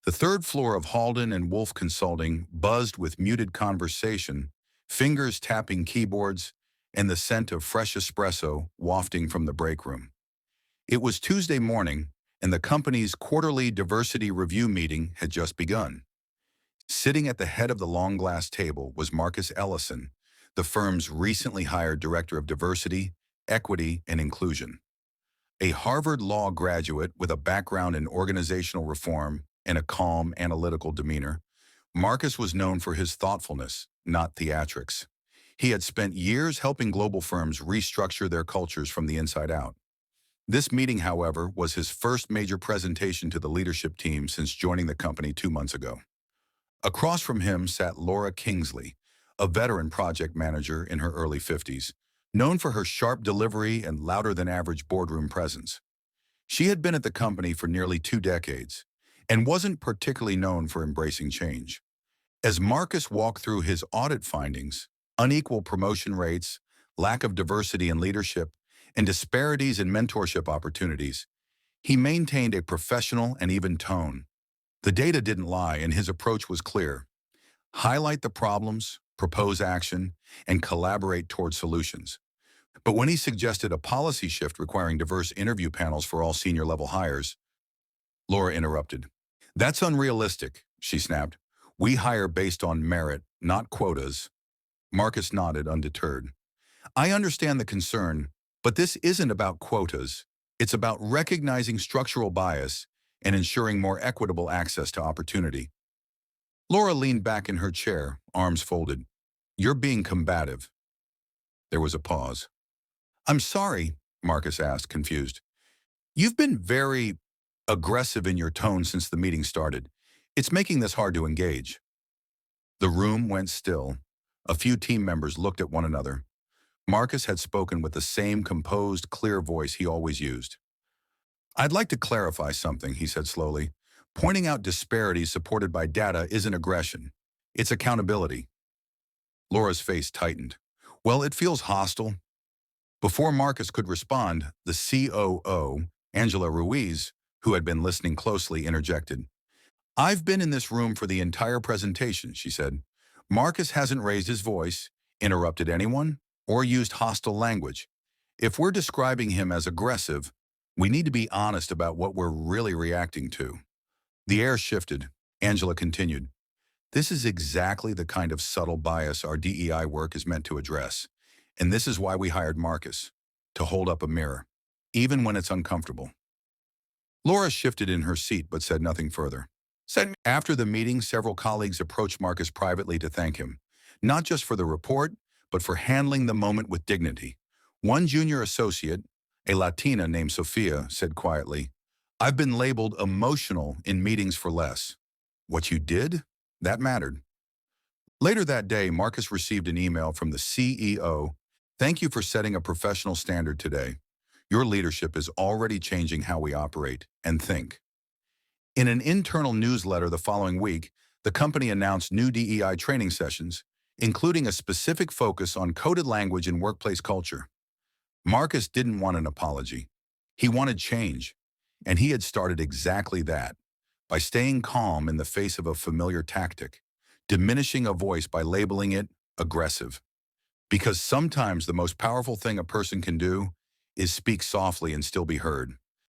The third floor of Halden and Wolf Consulting buzzed with muted conversation, fingers tapping keyboards, and the scent of fresh espresso wafting from the break room. It was Tuesday morning, and the company's quarterly diversity review meeting had just begun. Sitting at the head of the long glass table was Marcus Ellison, the firm's recently hired Director of Diversity, Equity, and Inclusion. A Harvard Law graduate with a background in organizational reform and a calm, analytical demeanor, Marcus was known for his thoughtfulness, not theatrics. He had spent years helping global firms restructure their cultures from the inside out. This meeting, however, was his first major presentation to the leadership team since joining the company 2 months ago. Across from him sat Laura Kingsley, a veteran project manager in her early 50s, known for her sharp delivery and louder-than-average boardroom presence. She had been at the company for nearly 2 decades and wasn't particularly known for embracing change. As Marcus walked through his audit findings, unequal promotion rates, lack of diversity in leadership, and disparities in mentorship opportunities, he maintained a professional and even tone. The data didn't lie, and his approach was clear. Highlight the problems, propose action, and collaborate toward solutions. But when he suggested a policy shift requiring diverse interview panels for all senior-level hires, Laura interrupted. "That's unrealistic," she snapped. "We hire based on merit, not quotas." Marcus nodded, undeterred. "I understand the concern, but this isn't about quotas. It's about recognizing structural bias and ensuring more equitable access to opportunity." Laura leaned back in her chair, arms folded. "You're being combative." There was a pause. "I'm sorry," Marcus asked, confused. "You've been very aggressive in your tone since the meeting started. It's making this hard to engage." The room went still. A few team members looked at one another. Marcus had spoken with the same composed, clear voice he always used. "I'd like to clarify something," he said slowly. "Pointing out disparities supported by data isn't aggression. It's accountability." Laura's face tightened. "Well, it feels hostile." Before Marcus could respond, the COO, Angela Ruiz, who had been listening closely, interjected. "I've been in this room for the entire presentation," she said. "Marcus hasn't raised his voice, interrupted anyone, or used hostile language. If we're describing him as aggressive, we need to be honest about what we're really reacting to." The air shifted. Angela continued. "This is exactly the kind of subtle bias our DEI work is meant to address. And this is why we hired Marcus, to hold up a mirror, even when it's uncomfortable." Laura shifted in her seat but said nothing further. After the meeting, several colleagues approached Marcus privately to thank him, not just for the report, but for handling the moment with dignity. One junior associate, a Latina named Sophia, said quietly, "I've been labeled emotional in meetings for less. What you did? That mattered." Later that day, Marcus received an email from the CEO. "Thank you for setting a professional standard today. Your leadership is already changing how we operate and think." In an internal newsletter the following week, the company announced new DEI training sessions, including a specific focus on coded language and workplace culture. Marcus didn't want an apology. He wanted change, and he had started exactly that, by staying calm in the face of a familiar tactic, diminishing a voice by labeling it aggressive. Because sometimes the most powerful thing a person can do is speak softly and still be heard.